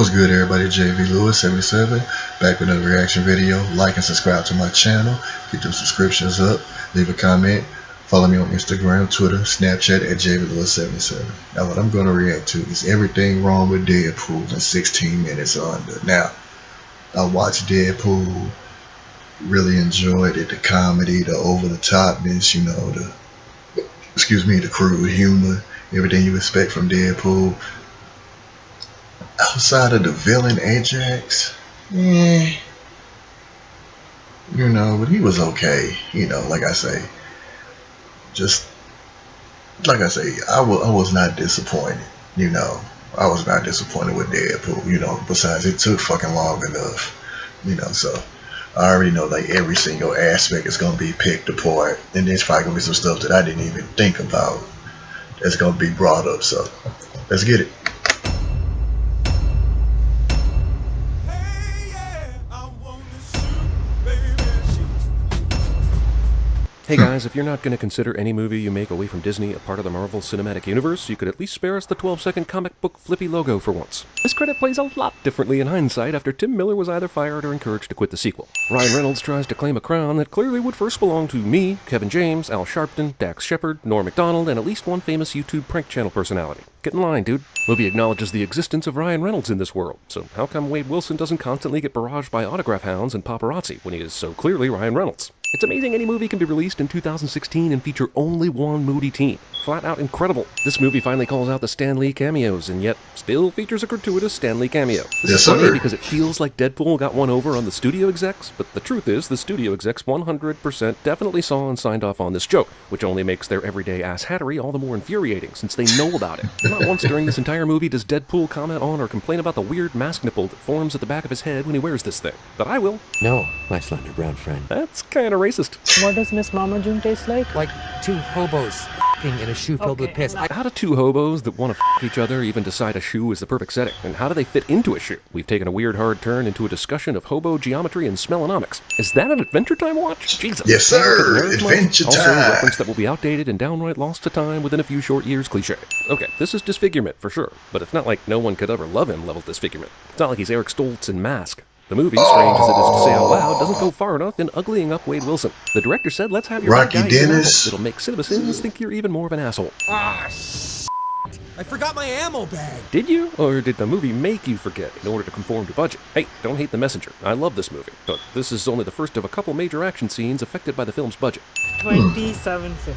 What's good, everybody? JV Lewis 77 back with another reaction video. Like and subscribe to my channel. Get those subscriptions up. Leave a comment. Follow me on Instagram, Twitter, Snapchat at JV Lewis 77. Now, what I'm going to react to is everything wrong with Deadpool in 16 minutes or under. Now, I watched Deadpool. Really enjoyed it. The comedy, the over-the-topness, you know, the crude humor, everything you expect from Deadpool. Outside of the villain Ajax, you know, but he was okay. You know, like I say, I was not disappointed. You know, I was not disappointed with Deadpool. You know, besides it took fucking long enough. You know, so I already know like every single aspect is gonna be picked apart, and there's probably gonna be some stuff that I didn't even think about that's gonna be brought up. So let's get it. Hey guys, if you're not going to consider any movie you make away from Disney a part of the Marvel Cinematic Universe, you could at least spare us the 12-second comic book flippy logo for once. This credit plays a lot differently in hindsight after Tim Miller was either fired or encouraged to quit the sequel. Ryan Reynolds tries to claim a crown that clearly would first belong to me, Kevin James, Al Sharpton, Dax Shepard, Norm Macdonald, and at least one famous YouTube prank channel personality. Get in line, dude. Movie acknowledges the existence of Ryan Reynolds in this world, so how come Wade Wilson doesn't constantly get barraged by autograph hounds and paparazzi when he is so clearly Ryan Reynolds? It's amazing any movie can be released in 2016 and feature only one moody teen. Flat out incredible. This movie finally calls out the Stan Lee cameos, and yet still features a gratuitous Stan Lee cameo. This is funny because it feels like Deadpool got one over on the studio execs, but the truth is the studio execs 100% definitely saw and signed off on this joke, which only makes their everyday ass-hattery all the more infuriating since they know about it. Not once during this entire movie does Deadpool comment on or complain about the weird mask nipple that forms at the back of his head when he wears this thing. But I will. No, my slender brown friend. That's kinda racist. What does Miss Mama June taste like? Like two hobos in a shoe filled with piss. How do two hobos that want to each other even decide a shoe is the perfect setting? And how do they fit into a shoe? We've taken a weird hard turn into a discussion of hobo geometry and smellonomics. Is that an Adventure Time watch? Jesus. Yes, sir. Adventure Time. Also a reference that will be outdated and downright lost to time within a few short years cliche. Okay, this is disfigurement for sure, but it's not like no one could ever love him level disfigurement. It's not like he's Eric Stoltz in Mask. The movie, strange as it is to say out loud, doesn't go far enough in uglying up Wade Wilson. The director said, let's have your Rocky Dennis. It'll make CinemaSins think you're even more of an asshole. I forgot my ammo bag. Did you? Or did the movie make you forget in order to conform to budget? Hey, don't hate the messenger. I love this movie, but this is only the first of a couple major action scenes affected by the film's budget. $27.50.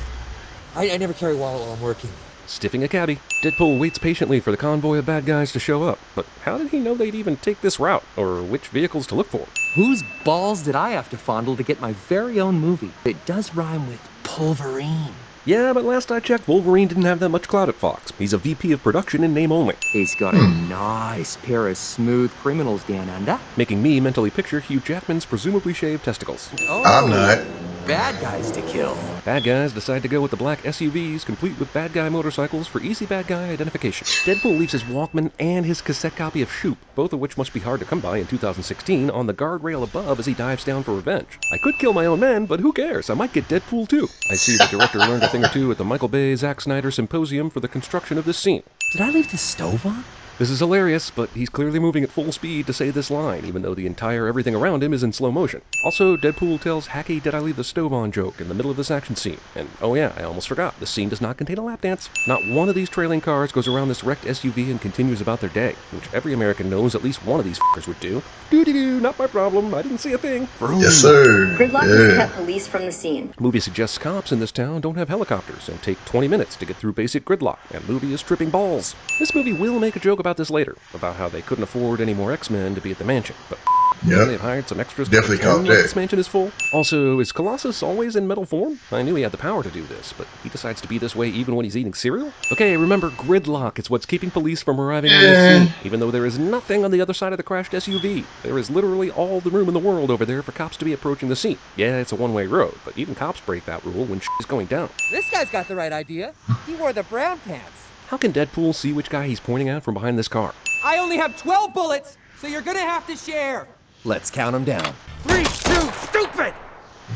I never carry a wallet while I'm working. Stiffing a cabbie. Deadpool waits patiently for the convoy of bad guys to show up, but how did he know they'd even take this route, or which vehicles to look for? Whose balls did I have to fondle to get my very own movie? It does rhyme with Pulverine. Yeah, but last I checked, Wolverine didn't have that much clout at Fox. He's a VP of production in name only. He's got a nice pair of smooth criminals down under. Making me mentally picture Hugh Jackman's presumably shaved testicles. Oh, I'm not. Bad guys to kill. Bad guys decide to go with the black SUVs, complete with bad guy motorcycles for easy bad guy identification. Deadpool leaves his Walkman and his cassette copy of Shoop, both of which must be hard to come by in 2016, on the guardrail above as he dives down for revenge. I could kill my own men, but who cares? I might get Deadpool too. I see the director learned a thing or two at the Michael Bay Zack Snyder Symposium for the construction of this scene. Did I leave the stove on? This is hilarious, but he's clearly moving at full speed to say this line, even though the entire everything around him is in slow motion. Also, Deadpool tells hacky "did I leave the stove on" joke in the middle of this action scene. And oh yeah, I almost forgot, this scene does not contain a lap dance. Not one of these trailing cars goes around this wrecked SUV and continues about their day, which every American knows at least one of these fuckers would do. Doo-dee-doo, not my problem, I didn't see a thing. Vroom. Yes, sir. Gridlock has kept police from the scene. Movie suggests cops in this town don't have helicopters and take 20 minutes to get through basic gridlock, and movie is tripping balls. This movie will make a joke about this later, about how they couldn't afford any more X-Men to be at the mansion, but they've hired some extras to Definitely pretend caught like that. this mansion is full. Also, is Colossus always in metal form? I knew he had the power to do this, but he decides to be this way even when he's eating cereal? Okay, remember, gridlock is what's keeping police from arriving on the scene, even though there is nothing on the other side of the crashed SUV. There is literally all the room in the world over there for cops to be approaching the scene. Yeah, it's a one-way road, but even cops break that rule when is going down. This guy's got the right idea. He wore the brown pants. How can Deadpool see which guy he's pointing at from behind this car? I only have 12 bullets, so you're gonna have to share. Let's count them down. 3, 2, stupid!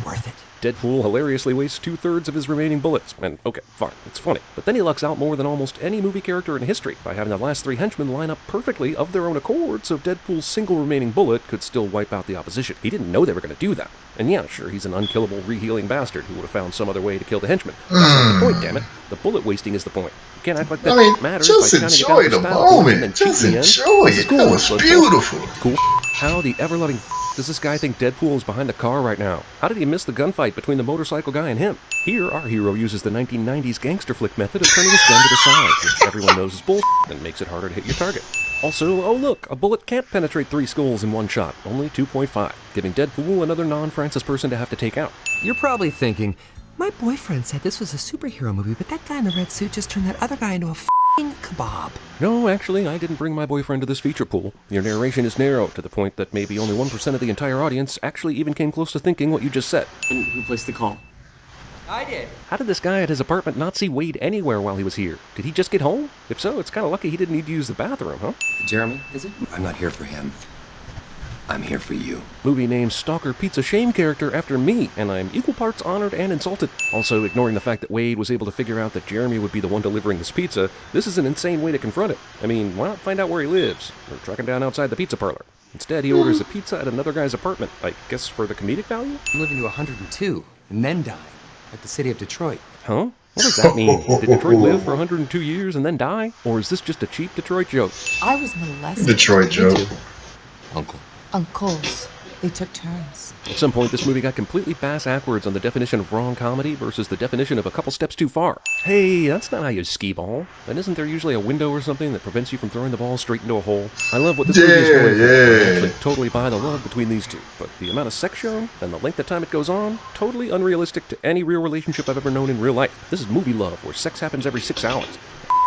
Worth it. Deadpool hilariously wastes 2/3 of his remaining bullets, and okay, fine, it's funny. But then he lucks out more than almost any movie character in history by having the last 3 henchmen line up perfectly of their own accord, so Deadpool's single remaining bullet could still wipe out the opposition. He didn't know they were going to do that. And yeah, sure, he's an unkillable, rehealing bastard who would have found some other way to kill the henchmen. That's not the point, damn it. The bullet wasting is the point. You can't act like that matters just by counting enjoy it down the to spell and then moment. cheat Just in the end. enjoy This is it. cool, That was but beautiful. Cool. How the ever-loving does this guy think Deadpool is behind the car right now? How did he miss the gunfight between the motorcycle guy and him? Here, our hero uses the 1990s gangster flick method of turning his gun to the side, which everyone knows is bullshit and makes it harder to hit your target. Also, oh look, a bullet can't penetrate 3 skulls in one shot, only 2.5, giving Deadpool another non-Francis person to have to take out. You're probably thinking, my boyfriend said this was a superhero movie, but that guy in the red suit just turned that other guy into a f***ing kebab. No, actually, I didn't bring my boyfriend to this feature pool. Your narration is narrow to the point that maybe only 1% of the entire audience actually even came close to thinking what you just said. And who placed the call? I did. How did this guy at his apartment not see Wade anywhere while he was here? Did he just get home? If so, it's kind of lucky he didn't need to use the bathroom, huh? Jeremy, is it? I'm not here for him. I'm here for you. Movie named Stalker Pizza Shame character after me, and I'm equal parts honored and insulted. Also, ignoring the fact that Wade was able to figure out that Jeremy would be the one delivering this pizza, this is an insane way to confront it. I mean, why not find out where he lives, or track him down outside the pizza parlor? Instead, he orders a pizza at another guy's apartment, I guess for the comedic value? I'm living to 102 and then dying, like the city of Detroit. Huh? What does that mean? Did Detroit live for 102 years and then die? Or is this just a cheap Detroit joke? I was molested. Detroit joke. Uncle. Uncles. They took turns. At some point, this movie got completely bass-ackwards on the definition of wrong comedy versus the definition of a couple steps too far. Hey, that's not how you skee-ball. And isn't there usually a window or something that prevents you from throwing the ball straight into a hole? I love what this movie is going for. I actually totally buy the love between these two. But the amount of sex shown and the length of time it goes on, totally unrealistic to any real relationship I've ever known in real life. This is movie love, where sex happens every 6 hours.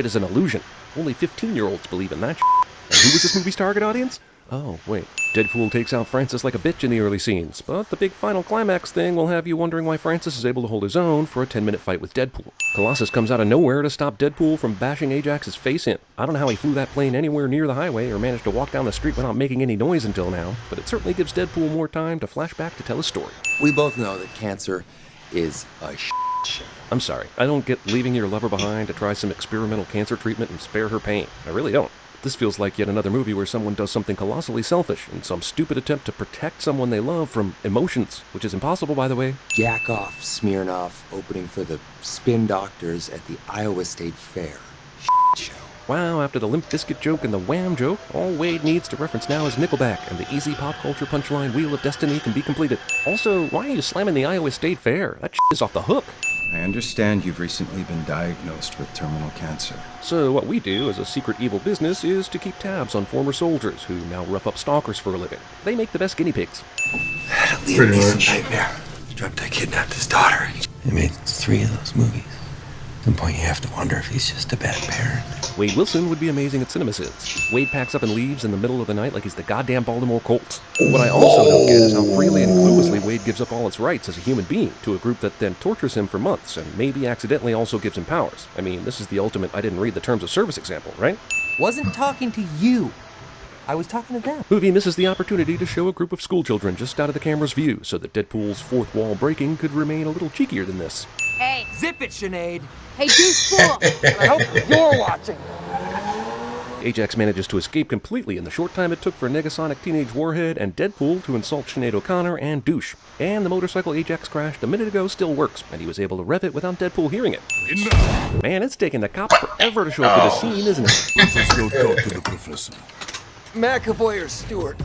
It is an illusion. Only 15-year-olds believe in that shit. And who was this movie's target audience? Oh, wait. Deadpool takes out Francis like a bitch in the early scenes, but the big final climax thing will have you wondering why Francis is able to hold his own for a 10-minute fight with Deadpool. Colossus comes out of nowhere to stop Deadpool from bashing Ajax's face in. I don't know how he flew that plane anywhere near the highway or managed to walk down the street without making any noise until now, but it certainly gives Deadpool more time to flash back to tell his story. We both know that cancer is a show. I'm sorry, I don't get leaving your lover behind to try some experimental cancer treatment and spare her pain. I really don't. This feels like yet another movie where someone does something colossally selfish in some stupid attempt to protect someone they love from emotions, which is impossible, by the way. Yak off, Smirnoff, opening for the Spin Doctors at the Iowa State Fair. Show. Wow, after the Limp Bizkit joke and the Wham joke, all Wade needs to reference now is Nickelback, and the easy pop culture punchline Wheel of Destiny can be completed. Also, why are you slamming the Iowa State Fair? That is off the hook. I understand you've recently been diagnosed with terminal cancer. So what we do as a secret evil business is to keep tabs on former soldiers who now rough up stalkers for a living. They make the best guinea pigs. Pretty much. Nightmare. Dreamt I kidnapped his daughter. He made 3 of those movies. At some point you have to wonder if he's just a bad parent. Wade Wilson would be amazing at CinemaSins. Wade packs up and leaves in the middle of the night like he's the goddamn Baltimore Colts. What I also don't get is how freely and cluelessly Wade gives up all his rights as a human being to a group that then tortures him for months and maybe accidentally also gives him powers. I mean, this is the ultimate I didn't read the terms of service example, right? Wasn't talking to you. I was talking to them. Movie misses the opportunity to show a group of schoolchildren just out of the camera's view so that Deadpool's fourth wall breaking could remain a little cheekier than this. Hey. Zip it, Sinead. Hey, Deuce Fool. I hope you're watching. Ajax manages to escape completely in the short time it took for Negasonic Teenage Warhead and Deadpool to insult Sinead O'Connor and Douche. And the motorcycle Ajax crashed a minute ago still works, and he was able to rev it without Deadpool hearing it. Enough. Man, it's taking the cops forever to show up to the scene, isn't it? Let's go talk to the professor. McAvoy or Stewart?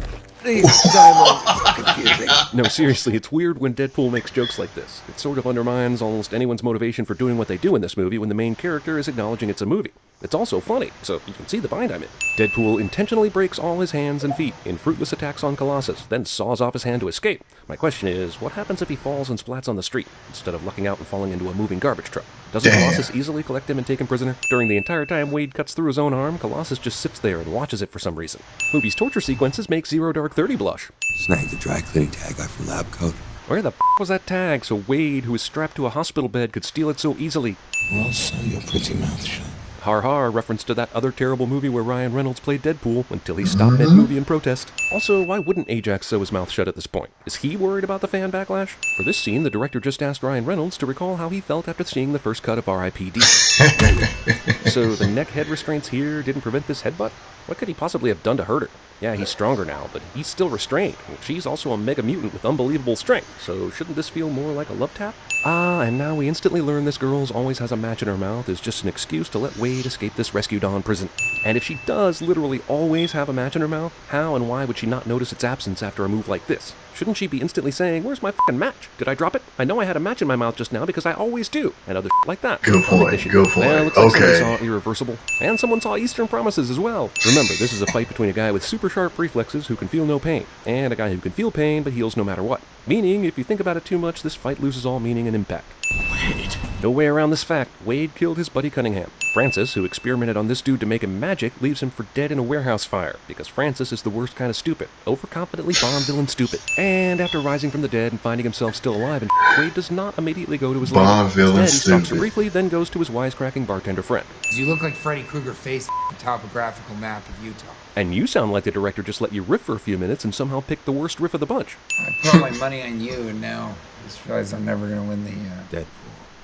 These timelines are confusing. No, seriously, it's weird when Deadpool makes jokes like this. It sort of undermines almost anyone's motivation for doing what they do in this movie when the main character is acknowledging it's a movie. It's also funny, so you can see the bind I'm in. Deadpool intentionally breaks all his hands and feet in fruitless attacks on Colossus, then saws off his hand to escape. My question is, what happens if he falls and splats on the street, instead of lucking out and falling into a moving garbage truck? Doesn't Colossus easily collect him and take him prisoner? During the entire time Wade cuts through his own arm, Colossus just sits there and watches it for some reason. Movie's torture sequences make Zero Dark 30 blush. Snag the dry cleaning tag off your lab coat. Where the was that tag so Wade, who is strapped to a hospital bed, could steal it so easily? Well, sew your pretty mouth shut. Har har, reference to that other terrible movie where Ryan Reynolds played Deadpool until he stopped mid-movie in protest. Also, why wouldn't Ajax sew his mouth shut at this point? Is he worried about the fan backlash? For this scene, the director just asked Ryan Reynolds to recall how he felt after seeing the first cut of R.I.P.D. So the neck head restraints here didn't prevent this headbutt? What could he possibly have done to hurt her? Yeah, he's stronger now, but he's still restrained. She's also a mega mutant with unbelievable strength, so shouldn't this feel more like a love tap? Ah, and now we instantly learn this girl's always has a match in her mouth is just an excuse to let Wade escape this rescue Dawn prison. And if she does literally always have a match in her mouth, how and why would she not notice its absence after a move like this? Shouldn't she be instantly saying, where's my fucking match? Did I drop it? I know I had a match in my mouth just now because I always do. And other like that. Good point, good point. Well, looks like somebody saw Irreversible. And someone saw Eastern Promises as well. Remember, this is a fight between a guy with super sharp reflexes who can feel no pain, and a guy who can feel pain but heals no matter what. Meaning, if you think about it too much, this fight loses all meaning and impact. Wade. No way around this fact. Wade killed his buddy Cunningham. Francis, who experimented on this dude to make him magic, leaves him for dead in a warehouse fire, because Francis is the worst kind of stupid. Overconfidently Bond villain stupid. And after rising from the dead and finding himself still alive, and Wade does not immediately go to his Bond villain Instead, he stalks her stupid. briefly, then goes to his wisecracking bartender friend. You look like Freddy Krueger faced the topographical map of Utah. And you sound like the director just let you riff for a few minutes and somehow picked the worst riff of the bunch. I put all my money on you, and now I just realize I'm never going to win the Deadpool.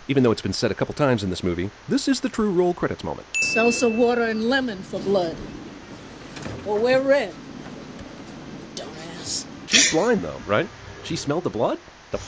Even though it's been said a couple times in this movie, this is the true roll credits moment. Salsa water and lemon for blood. Well, we're red. Dumbass. She's blind though, right? She smelled the blood? The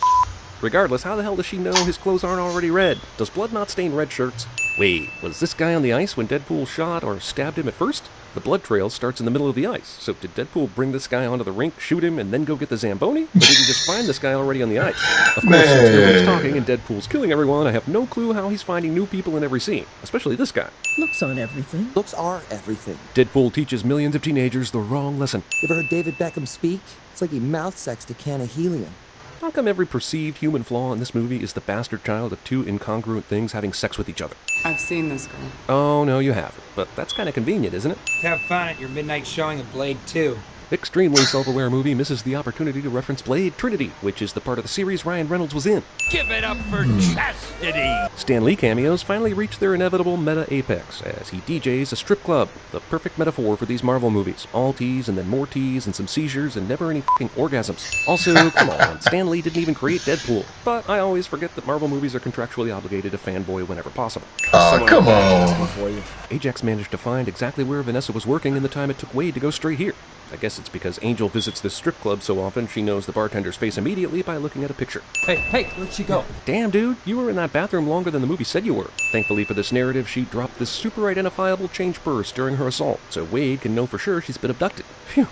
Regardless, how the hell does she know his clothes aren't already red? Does blood not stain red shirts? Wait, was this guy on the ice when Deadpool shot or stabbed him at first? The blood trail starts in the middle of the ice, so did Deadpool bring this guy onto the rink, shoot him, and then go get the Zamboni? Or did he just find this guy already on the ice? Of course, since nobody's talking and Deadpool's killing everyone, I have no clue how he's finding new people in every scene, especially this guy. Looks on everything. Looks are everything. Deadpool teaches millions of teenagers the wrong lesson. You ever heard David Beckham speak? It's like he mouth sexed a can of helium. How come every perceived human flaw in this movie is the bastard child of two incongruent things having sex with each other? I've seen this girl. Oh, no, you haven't. But that's kind of convenient, isn't it? Have fun at your midnight showing of Blade 2. Extremely self-aware movie misses the opportunity to reference Blade Trinity, which is the part of the series Ryan Reynolds was in. Give it up for chastity! Stan Lee cameos finally reach their inevitable meta apex as he DJs a strip club, the perfect metaphor for these Marvel movies. All tease and then more tease and some seizures and never any fucking orgasms. Also, come on, Stan Lee didn't even create Deadpool. But I always forget that Marvel movies are contractually obligated to fanboy whenever possible. Come on! Ajax managed to find exactly where Vanessa was working in the time it took Wade to go straight here. I guess it's because Angel visits this strip club so often she knows the bartender's face immediately by looking at a picture. Hey, where'd she go? Damn, dude, you were in that bathroom longer than the movie said you were. Thankfully for this narrative, she dropped this super identifiable change purse during her assault, so Wade can know for sure she's been abducted. Phew.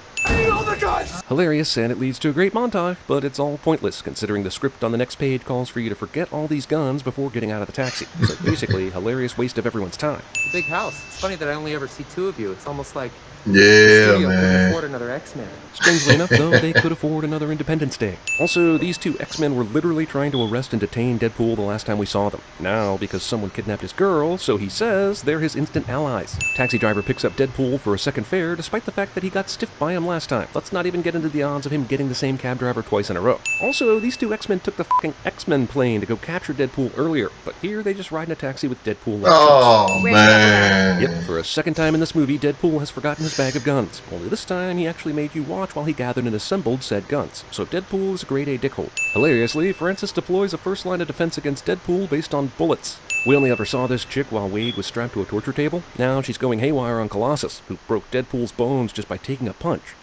Hilarious, and it leads to a great montage, but it's all pointless considering the script on the next page calls for you to forget all these guns before getting out of the taxi. So basically, hilarious waste of everyone's time. It's a big house. It's funny that I only ever see two of you. It's almost like Yeah, the studio couldn't man. afford another X-Men. Strangely enough, though, they could afford another Independence Day. Also, these two X-Men were literally trying to arrest and detain Deadpool the last time we saw them. Now, because someone kidnapped his girl, so he says, they're his instant allies. Taxi driver picks up Deadpool for a second fare, despite the fact that he got stiffed by him last time. Let's not even get into the odds of him getting the same cab driver twice in a row. Also, these two X-Men took the fucking X-Men plane to go capture Deadpool earlier, but here they just ride in a taxi with Deadpool. Oh, man. Yep, for a second time in this movie, Deadpool has forgotten his bag of guns. Only this time, he actually made you watch while he gathered and assembled said guns. So Deadpool is a grade A dickhole. Hilariously, Francis deploys a first line of defense against Deadpool based on bullets. We only ever saw this chick while Wade was strapped to a torture table. Now she's going haywire on Colossus, who broke Deadpool's bones just by taking a punch.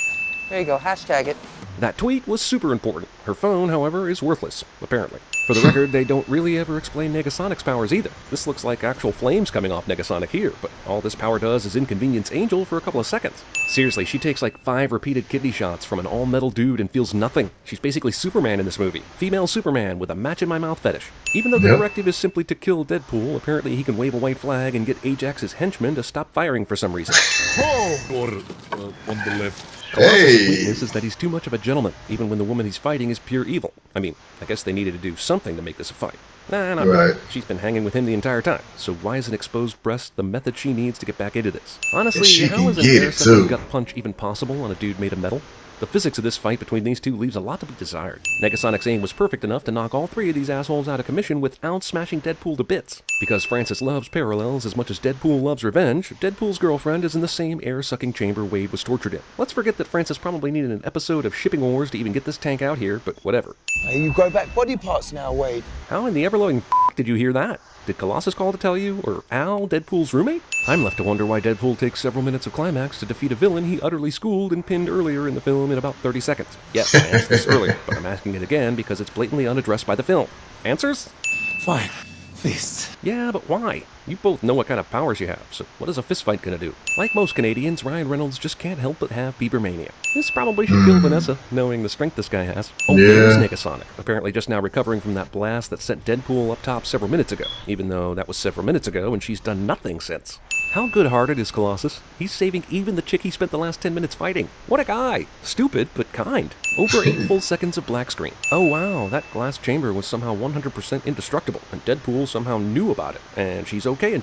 There you go, hashtag it. That tweet was super important. Her phone, however, is worthless, apparently. For the record, they don't really ever explain Negasonic's powers either. This looks like actual flames coming off Negasonic here, but all this power does is inconvenience Angel for a couple of seconds. Seriously, she takes like 5 repeated kidney shots from an all-metal dude and feels nothing. She's basically Superman in this movie. Female Superman with a match-in-my-mouth fetish. Even though the directive is simply to kill Deadpool, apparently he can wave a white flag and get Ajax's henchmen to stop firing for some reason. On the left. Colossus' weakness is that he's too much of a gentleman, even when the woman he's fighting is pure evil. I mean, I guess they needed to do something to make this a fight. Nah, not really. She's been hanging with him the entire time, so why is an exposed breast the method she needs to get back into this? Honestly, how is an air gut punch even possible on a dude made of metal? The physics of this fight between these two leaves a lot to be desired. Negasonic's aim was perfect enough to knock all three of these assholes out of commission without smashing Deadpool to bits. Because Francis loves parallels as much as Deadpool loves revenge, Deadpool's girlfriend is in the same air-sucking chamber Wade was tortured in. Let's forget that Francis probably needed an episode of Shipping Wars to even get this tank out here, but whatever. You grow back body parts now, Wade. How in the ever-loving did you hear that? Did Colossus call to tell you? Or Al, Deadpool's roommate? I'm left to wonder why Deadpool takes several minutes of climax to defeat a villain he utterly schooled and pinned earlier in the film in about 30 seconds. Yes, I asked this earlier, but I'm asking it again because it's blatantly unaddressed by the film. Answers? Fine. Fists. Yeah, but why? You both know what kind of powers you have, so what is a fistfight gonna do? Like most Canadians, Ryan Reynolds just can't help but have Biebermania. This probably should kill Vanessa, knowing the strength this guy has. Oh, there's Negasonic, apparently just now recovering from that blast that sent Deadpool up top several minutes ago, even though that was several minutes ago and she's done nothing since. How good-hearted is Colossus? He's saving even the chick he spent the last 10 minutes fighting. What a guy! Stupid, but kind. Over 8 full seconds of black screen. Oh wow, that glass chamber was somehow 100% indestructible, and Deadpool somehow knew about it, and she's okay and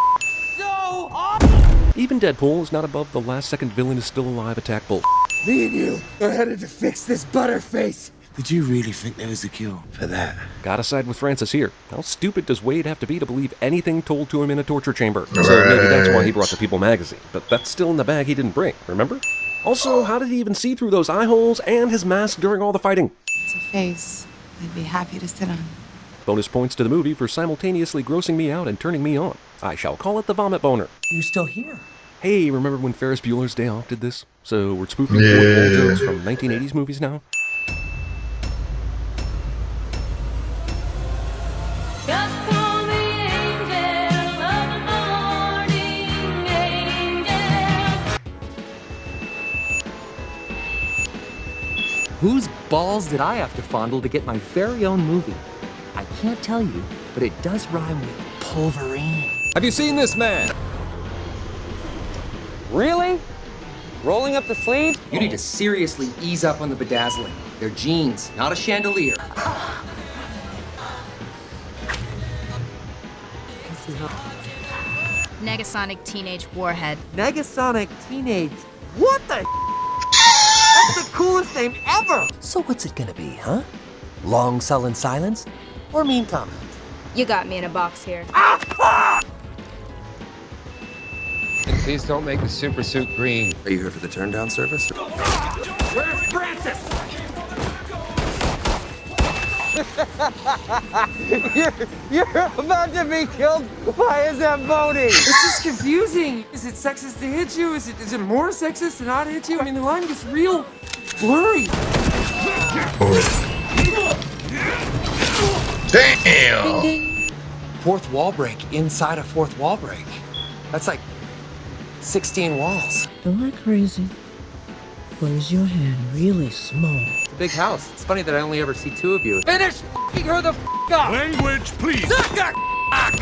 even Deadpool is not above the last-second villain is still alive attack bull. Me and you are headed to fix this butterface. Did you really think there was a cure for that? Gotta side with Francis here. How stupid does Wade have to be to believe anything told to him in a torture chamber? So maybe that's why he brought the People magazine, but that's still in the bag he didn't bring, remember? Also, how did he even see through those eye holes and his mask during all the fighting? It's a face I'd be happy to sit on. Bonus points to the movie for simultaneously grossing me out and turning me on. I shall call it the vomit boner. You're still here. Hey, remember when Ferris Bueller's Day Off did this? So we're spoofing old jokes from 1980s movies now? Whose balls did I have to fondle to get my very own movie? I can't tell you, but it does rhyme with pulverine. Have you seen this man? Really? Rolling up the sleeves? You need to seriously ease up on the bedazzling. They're jeans, not a chandelier. Negasonic Teenage Warhead. Negasonic Teenage. What the? That's the coolest name ever! So what's it gonna be, huh? Long sullen silence? Or mean comment? You got me in a box here. And please don't make the super suit green. Are you here for the turn down service? Where's Francis? you're about to be killed by a Zamboni. It's just confusing. Is it sexist to hit you? Is it more sexist to not hit you? I mean, the line gets real blurry. Damn! Ding, ding. Fourth wall break inside a fourth wall break. That's like 16 walls. Don't act crazy. But is your hand really small? It's a big house. It's funny that I only ever see 2 of you. Finish f***ing her the f*** up! Language, please! I'm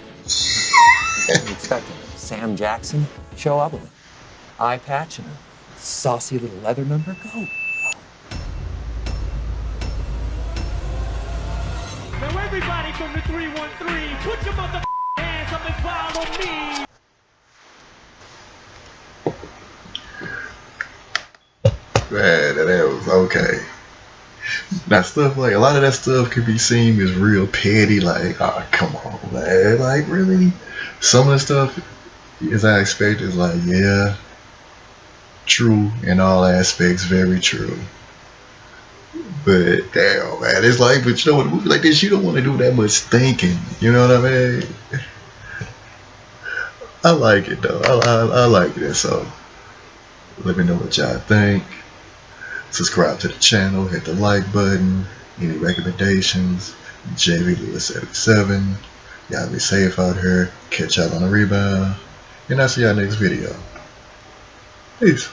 expecting Sam Jackson show up with an eye patch and a saucy little leather number. Go. Now everybody from the 313, put your mother hands up and follow me. Man, that was okay. That stuff, like, a lot of that stuff could be seen as real petty, like, oh, come on, man. Like, really? Some of the stuff, as I expected, is like, yeah, true in all aspects, very true. But, damn, man, it's like, but you know, with a movie like this, you don't want to do that much thinking, you know what I mean? I like it, though. I like it, so let me know what y'all think. Subscribe to the channel, hit the like button. Any recommendations? JV Lewis 77. Y'all be safe out here. Catch y'all on the rebound. And I'll see y'all next video. Peace.